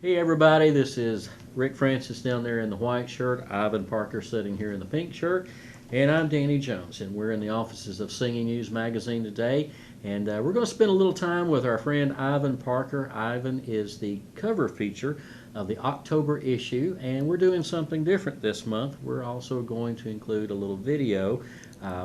Hey everybody, this is Rick Francis down there in the white shirt, Ivan Parker sitting here in the pink shirt, and I'm Danny Jones, and we're in the offices of Singing News Magazine today, and we're going to spend a little time with our friend Ivan Parker. Ivan is the cover feature of the October issue, and we're doing something different this month. We're also going to include a little video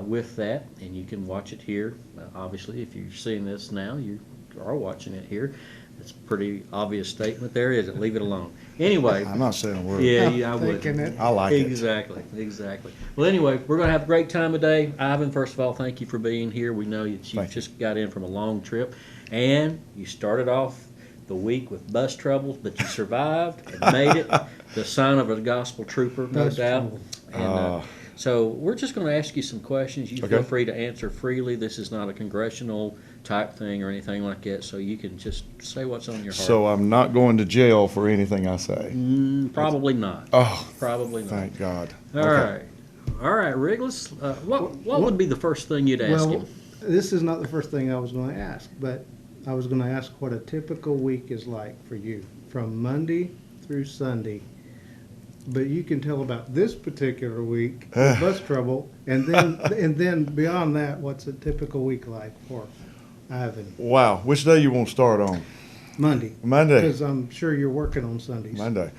with that, and you can watch it here. Obviously, if you're seeing this now, you are watching it here. It's a pretty obvious statement there, is it? Leave it alone. Anyway. I'm not saying a word. Yeah, I would. I like it. Exactly. Well, anyway, we're going to have a great time today. Ivan, first of all, thank you for being here. We know that you just got in from a long trip, and you started off the week with bus troubles, but you survived and made it. The sign of a gospel trooper, no doubt. And, so we're just going to ask you some questions. You feel free to answer freely. This is not a congressional type thing or anything like that, so you can just say what's on your heart. So I'm not going to jail for anything I say? Probably not. Oh, probably not. Thank God. All right, Rick. What would be the first thing you'd ask him? This is not the first thing I was going to ask, but I was going to ask what a typical week is like for you, from Monday through Sunday. But you can tell about this particular week, bus trouble, and then beyond that, what's a typical week like for Ivan? Wow, which day you want to start on? Monday. Because I'm sure you're working on Sundays. Monday.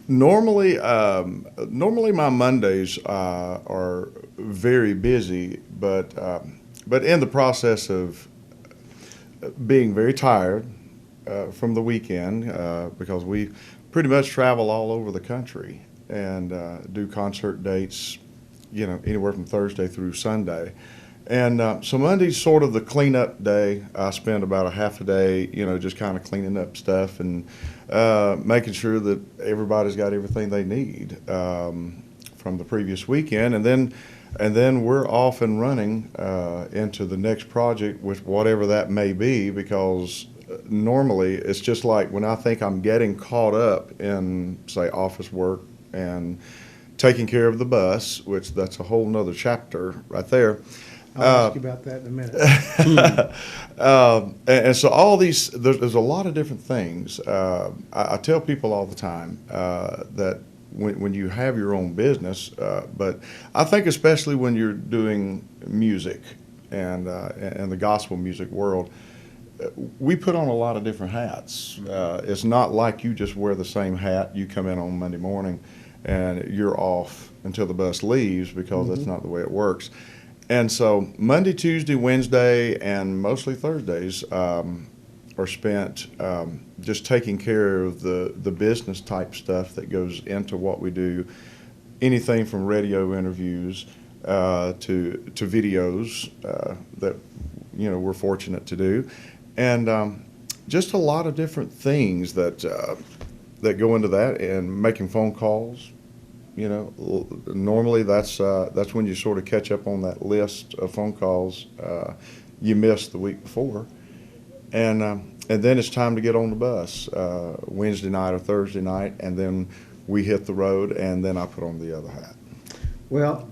Normally my Mondays are very busy, but in the process of being very tired from the weekend, because we pretty much travel all over the country and do concert dates, anywhere from Thursday through Sunday. And so Monday's sort of the cleanup day. I spend about a half a day, just kind of cleaning up stuff and making sure that everybody's got everything they need from the previous weekend. And then we're off and running into the next project with whatever that may be, because normally it's just like when I think I'm getting caught up in, say, office work and taking care of the bus, which that's a whole nother chapter right there. I'll ask you about that in a minute. And so all these, there's a lot of different things. I tell people all the time that when you have your own business, but I think especially when you're doing music and the gospel music world, we put on a lot of different hats. It's not like you just wear the same hat. You come in on Monday morning and you're off until the bus leaves, because that's not the way it works. And so Monday, Tuesday, Wednesday, and mostly Thursdays are spent just taking care of the business type stuff that goes into what we do. Anything from radio interviews to videos that we're fortunate to do. And just a lot of different things that go into that, and making phone calls. Normally that's when you sort of catch up on that list of phone calls you missed the week before, and then it's time to get on the bus Wednesday night or Thursday night, and then we hit the road, and then I put on the other hat. Well,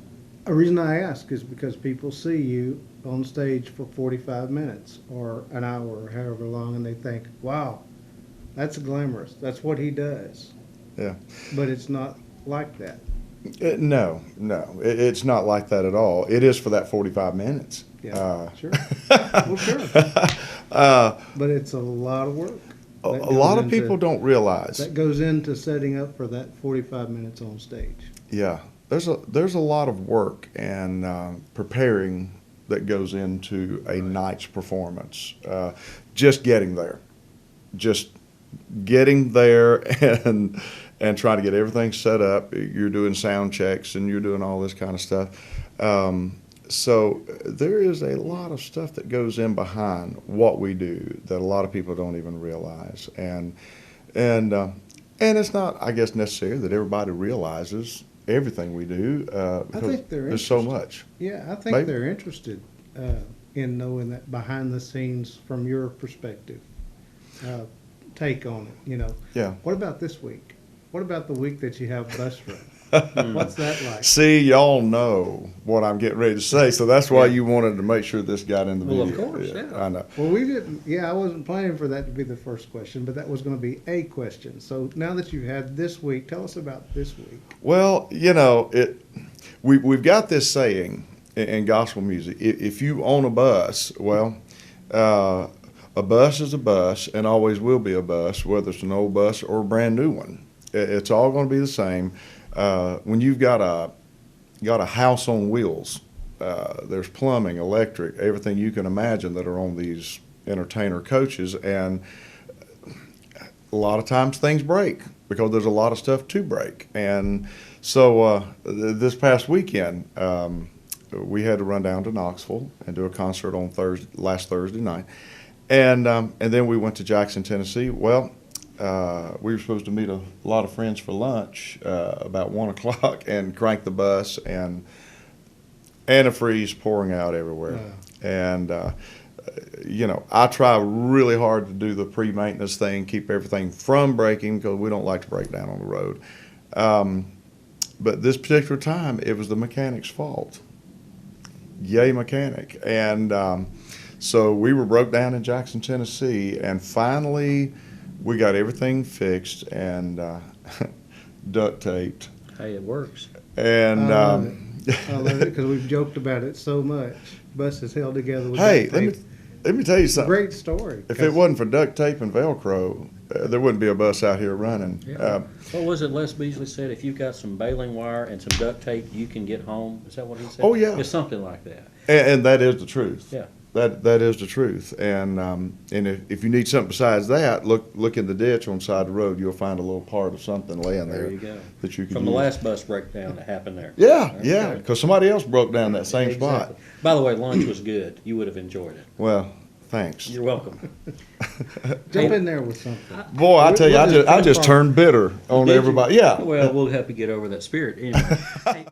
a reason I ask is because people see you on stage for 45 minutes or an hour or however long, and they think, wow, that's glamorous. That's what he does. Yeah. But it's not like that. No, it's not like that at all. It is for that 45 minutes. Yeah, sure. Well, sure. But it's a lot of work. A lot of people don't realize. That goes into setting up for that 45 minutes on stage. Yeah. There's a lot of work and preparing that goes into a night's performance. Just getting there and trying to get everything set up. You're doing sound checks and you're doing all this kind of stuff. So there is a lot of stuff that goes in behind what we do that a lot of people don't even realize. And it's not, I guess, necessary that everybody realizes everything we do, because there's so much. Yeah, I think they're interested in knowing that behind the scenes from your perspective, take on it. Yeah. What about this week? What about the week that you have bus run? What's that like? See, y'all know what I'm getting ready to say, so that's why you wanted to make sure this got in the Well, video. of course, yeah. I know. Well, we didn't, yeah, I wasn't planning for that to be the first question, but that was gonna be a question. So now that you've had this week, tell us about this week. Well, we've got this saying in gospel music: if you own a bus, well, a bus is a bus and always will be a bus, whether it's an old bus or a brand new one. It's all going to be the same. When you've got a house on wheels, there's plumbing, electric, everything you can imagine that are on these entertainer coaches, and a lot of times things break because there's a lot of stuff to break. And so this past weekend, we had to run down to Knoxville and do a concert on last Thursday night, and then we went to Jackson, Tennessee. Well, we were supposed to meet a lot of friends for lunch about 1 o'clock and crank the bus, and antifreeze pouring out everywhere. Wow. And I try really hard to do the pre-maintenance thing, keep everything from breaking because we don't like to break down on the road. But this particular time, it was the mechanic's fault. Yay, mechanic. And so we were broke down in Jackson, Tennessee, and finally we got everything fixed and duct taped. Hey, it works. And I love it because we've joked about it so much. Bus is held together with hey, duct tape. let me tell you something. Great story. If it wasn't for duct tape and Velcro, there wouldn't be a bus out here running. Yeah. What was it Les Beasley said? If you've got some baling wire and some duct tape, you can get home. Is that what he said? Oh, yeah. It's something like that. And that is the truth. Yeah. That is the truth. And if you need something besides that, look in the ditch on the side of the road. You'll find a little part of something laying there, There you go. that you can From the use. last bus breakdown that happened there. Yeah, Okay. yeah, because somebody else broke down that same Exactly. spot. By the way, lunch was good. You would have enjoyed it. Well, thanks. You're welcome. Jump in there with something. Boy, I tell you, I just turned bitter on Did you? everybody. Yeah. Well, we'll help you get over that spirit. Anyway. Hey,